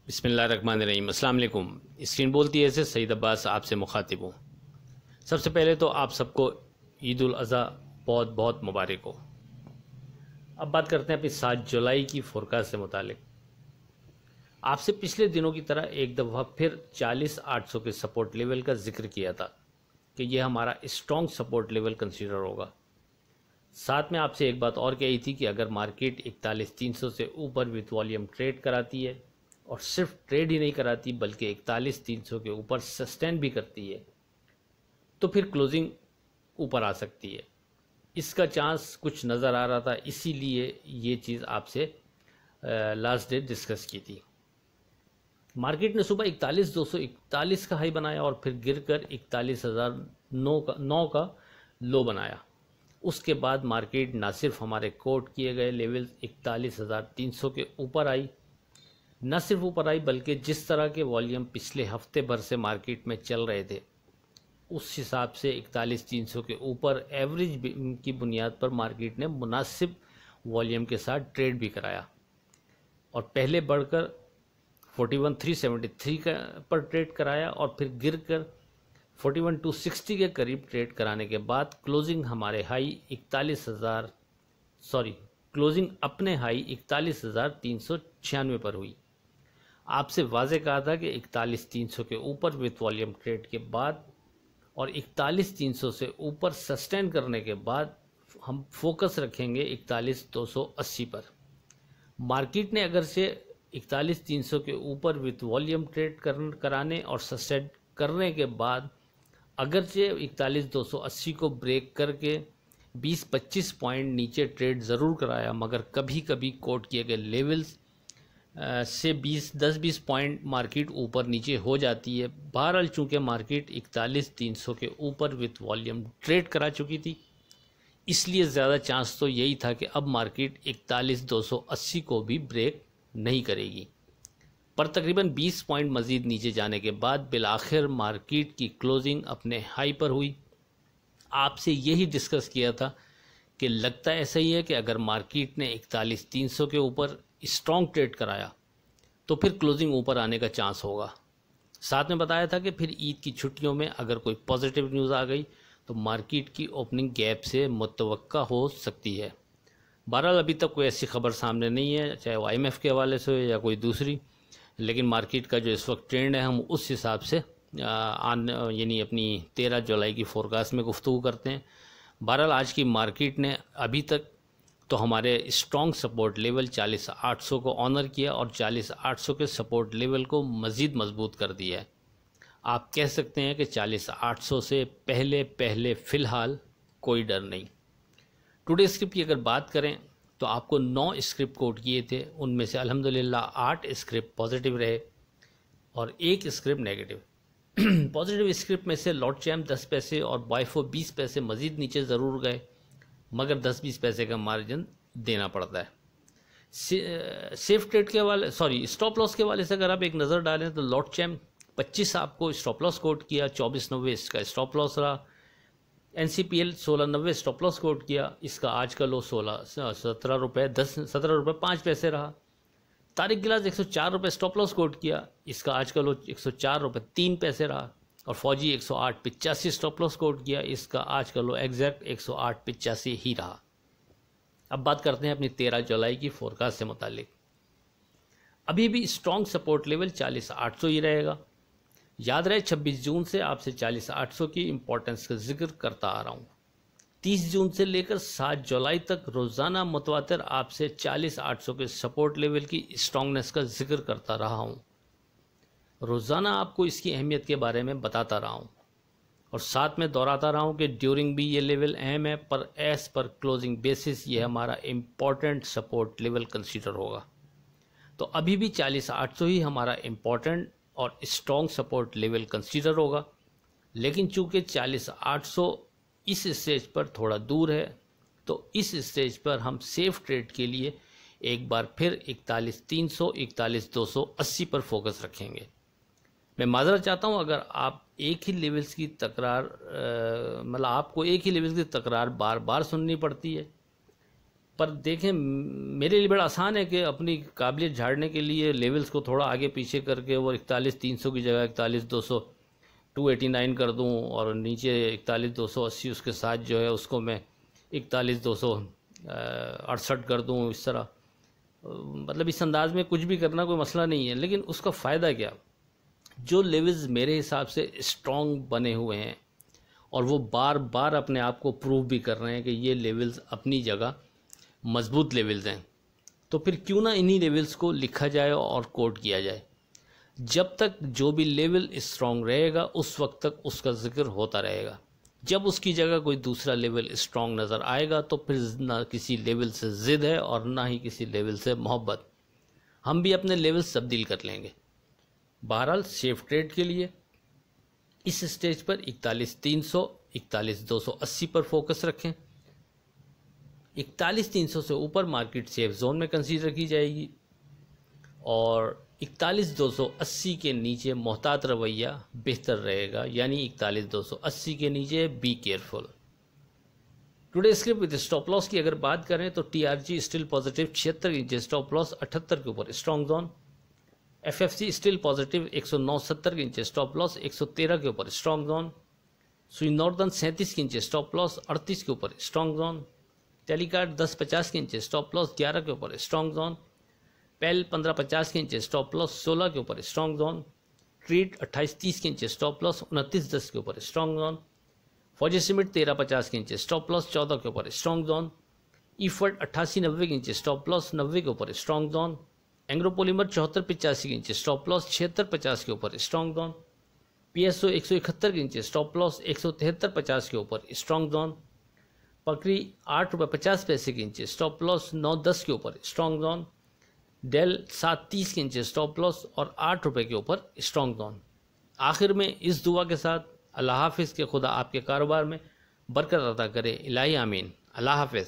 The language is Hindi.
बिस्मिल्लाहिर्रहमानिर्रहीम। अस्सलाम वालेकुम। स्क्रीन बोलती है से सईद अब्बास आपसे मुखातिब हूँ। सबसे पहले तो आप सबको ईद उल अज़हा बहुत बहुत मुबारक हो। अब बात करते हैं अपनी 7 जुलाई की फोरकास्ट से मुतालिक। आपसे पिछले दिनों की तरह एक दफ़ा फिर 40,800 के सपोर्ट लेवल का जिक्र किया था कि यह हमारा स्ट्रॉन्ग सपोर्ट लेवल कंसीडर होगा। साथ में आपसे एक बात और कही थी कि अगर मार्केट 41,300 से ऊपर विथ वॉल्यूम ट्रेड कराती है और सिर्फ ट्रेड ही नहीं कराती बल्कि 41,300 के ऊपर सस्टेन भी करती है तो फिर क्लोजिंग ऊपर आ सकती है। इसका चांस कुछ नज़र आ रहा था, इसीलिए ये चीज़ आपसे लास्ट डे डिस्कस की थी। मार्केट ने सुबह 41,241 का हाई बनाया और फिर गिरकर 41,009 का लो बनाया। उसके बाद मार्केट ना सिर्फ हमारे कोट किए गए लेवल 41,300 के ऊपर आई, न सिर्फ ऊपर आई बल्कि जिस तरह के वॉल्यूम पिछले हफ्ते भर से मार्केट में चल रहे थे उस हिसाब से 41,300 के ऊपर एवरेज की बुनियाद पर मार्केट ने मुनासिब वॉल्यूम के साथ ट्रेड भी कराया और पहले बढ़कर 41,373 पर ट्रेड कराया और फिर गिरकर 41,260 के करीब ट्रेड कराने के बाद क्लोजिंग अपने हाई 41,396 पर हुई। आपसे वाजे कहा था कि 41,300 के ऊपर विथ वॉल्यूम ट्रेड के बाद और 41,300 से ऊपर सस्टेन करने के बाद हम फोकस रखेंगे 41,280 पर। मार्केट ने अगर से 41,300 के ऊपर विथ वॉल्यूम ट्रेड कराने और सस्टेन करने के बाद अगरचे 41,280 को ब्रेक करके 20-25 पॉइंट नीचे ट्रेड ज़रूर कराया, मगर कभी कभी कोट किए गए लेवल्स से 10-20 पॉइंट मार्केट ऊपर नीचे हो जाती है। बहरहाल चूँकि मार्केट 41,300 के ऊपर विथ वॉल्यूम ट्रेड करा चुकी थी, इसलिए ज़्यादा चांस तो यही था कि अब मार्केट 41,280 को भी ब्रेक नहीं करेगी। पर तकरीबन 20 पॉइंट मज़ीद नीचे जाने के बाद बिलाखिर मार्केट की क्लोजिंग अपने हाई पर हुई। आपसे यही डिस्कस किया था कि लगता ऐसा ही है कि अगर मार्केट ने 41,300 के ऊपर स्ट्रॉन्ग ट्रेड कराया तो फिर क्लोजिंग ऊपर आने का चांस होगा। साथ में बताया था कि फिर ईद की छुट्टियों में अगर कोई पॉजिटिव न्यूज़ आ गई तो मार्केट की ओपनिंग गैप से मुतवक्का हो सकती है। बहरहाल अभी तक कोई ऐसी खबर सामने नहीं है, चाहे वो IMF के हवाले से हो या कोई दूसरी, लेकिन मार्केट का जो इस वक्त ट्रेंड है हम उस हिसाब से यानी अपनी 13 जुलाई की फोरकास्ट में गुफ्तगू करते हैं। बहरहाल आज की मार्केट ने अभी तक तो हमारे स्ट्रॉन्ग सपोर्ट लेवल 40,800 को ऑनर किया और 40,800 के सपोर्ट लेवल को मज़ीद मजबूत कर दिया है। आप कह सकते हैं कि 40,800 से पहले फ़िलहाल कोई डर नहीं। टुडे स्क्रिप्ट की अगर बात करें तो आपको 9 स्क्रिप्ट कोट किए थे, उनमें से अल्हम्दुलिल्लाह 8 स्क्रिप्ट पॉजिटिव रहे और 1 स्क्रिप्ट नेगेटिव। पॉजिटिव स्क्रिप्ट में से लॉट चैम्प 10 पैसे और बायफो 20 पैसे मज़ीद नीचे ज़रूर गए, मगर 10-20 पैसे का मार्जिन देना पड़ता है। सेफ ट्रेड के वाले स्टॉप लॉस के वाले से अगर आप एक नज़र डालें तो लॉट चैम्प 25 आपको स्टॉप लॉस कोट किया, 24.90 इसका स्टॉप लॉस रहा। NCPL 16.90 स्टॉप लॉस कोट किया, इसका आज का लो 17 रुपये 5 पैसे रहा। तारिक गिलास 104 रुपये स्टॉप लॉस कोट किया, इसका आज का लो 104 रुपये 3 पैसे रहा। और फौजी 108.85 स्टॉप लॉस कोट किया, इसका आज का लो एग्जैक्ट 108.85 ही रहा। अब बात करते हैं अपनी 13 जुलाई की फोरकास्ट से मुतालिक। अभी भी स्ट्रॉन्ग सपोर्ट लेवल 40,800 ही रहेगा। याद रहे 26 जून से आपसे 40,800 की इम्पोर्टेंस का जिक्र करता आ रहा हूँ। 30 जून से लेकर 7 जुलाई तक रोज़ाना मुतवातिर आपसे 40,800 के सपोर्ट लेवल की स्ट्रॉन्गनेस का जिक्र करता रहा हूँ। रोज़ाना आपको इसकी अहमियत के बारे में बताता रहा हूँ और साथ में दोहराता रहा हूँ कि ड्यूरिंग भी ये लेवल अहम है, पर एज पर क्लोजिंग बेसिस ये हमारा इम्पॉर्टेंट सपोर्ट लेवल कंसीडर होगा। तो अभी भी 40,800 ही हमारा इम्पॉर्टेंट और स्ट्रॉन्ग सपोर्ट लेवल कंसीडर होगा, लेकिन चूँकि 40,800 इस स्टेज पर थोड़ा दूर है तो इस स्टेज पर हम सेफ ट्रेड के लिए एक बार फिर 41,300 41,280 पर फोकस रखेंगे। मैं माजरत चाहता हूं अगर आप एक ही लेवल्स की तकरार आपको एक ही लेवल्स की तकरार बार बार सुननी पड़ती है पर देखें, मेरे लिए बड़ा आसान है कि अपनी काबिलियत झाड़ने के लिए लेवल्स को थोड़ा आगे पीछे करके वो 41,300 की जगह 41,200 289 कर दूं, और नीचे 41,280 उसके साथ जो है उसको मैं 41,268 कर दूं। इस तरह मतलब इस अंदाज में कुछ भी करना कोई मसला नहीं है, लेकिन उसका फ़ायदा क्या? जो लेवल्स मेरे हिसाब से स्ट्रॉन्ग बने हुए हैं और वो बार बार अपने आप को प्रूव भी कर रहे हैं कि ये लेवल्स अपनी जगह मजबूत लेवल्स हैं, तो फिर क्यों ना इन्हीं लेवल्स को लिखा जाए और कोट किया जाए। जब तक जो भी लेवल स्ट्रॉन्ग रहेगा उस वक्त तक उसका जिक्र होता रहेगा। जब उसकी जगह कोई दूसरा लेवल स्ट्रॉन्ग नज़र आएगा तो फिर ना किसी लेवल से ज़िद है और ना ही किसी लेवल से मोहब्बत। हम भी अपने लेवल्स तब्दील कर लेंगे। बहरहाल सेफ ट्रेड के लिए इस स्टेज पर 41,300 41,280 पर फोकस रखें। 41,300 से ऊपर मार्केट सेफ जोन में कंसीडर की जाएगी और 41,280 के नीचे मोहतात रवैया बेहतर रहेगा, यानी 41,280 के नीचे be careful. Today script with stop loss की अगर बात करें तो टीआरजी स्टिल पॉजिटिव 76 के नीचे स्टॉप लॉस 78 के ऊपर strong zone. FFC still positive 109.70 के नीचे स्टॉप लॉस 113 के ऊपर स्ट्रॉन्ग जोन। सुई नॉर्दर्न 37 के नीचे स्टॉप लॉस 38 के ऊपर स्ट्रॉन्ग जोन। टेलीकार्ड 10.50 के नीचे स्टॉप लॉस 11 के ऊपर स्ट्रॉन्ग जोन। पेल 15.50 के नीचे स्टॉप लॉस 16 के ऊपर स्ट्रॉन्ग जोन। ट्रीट 28.30 के नीचे स्टॉप लॉस 29.10 के ऊपर स्ट्रॉन्ग जोन। फौजी सीमेंट 13.50 के नीचे स्टॉप लॉस 14 के ऊपर स्ट्रॉन्ग जोन। ईफर्ट 88.90 के नीचे स्टॉप लॉस 90 के ऊपर स्ट्रॉन्ग जोन। एंग्रोपोलीमर 74.85 के नीचे स्टॉप लॉस 76.50 के ऊपर स्ट्रॉन्ग जोन। पीएसओ 171 के नीचे स्टॉप लॉस 173.50 के ऊपर स्ट्रॉन्ग जोन। पकड़ी 8 रुपये 50 पैसे के नीचे स्टॉप लॉस 9.10 के ऊपर स्ट्रॉन्ग जोन। डेल 7.30 के नीचे स्टॉप लॉस और 8 रुपये के ऊपर स्ट्रॉन्ग जोन। आखिर में इस दुआ के साथ अल्लाह हाफिज़ के खुदा आपके कारोबार में बरकत अता करे। इलाही आमीन। अल्लाह हाफिज़।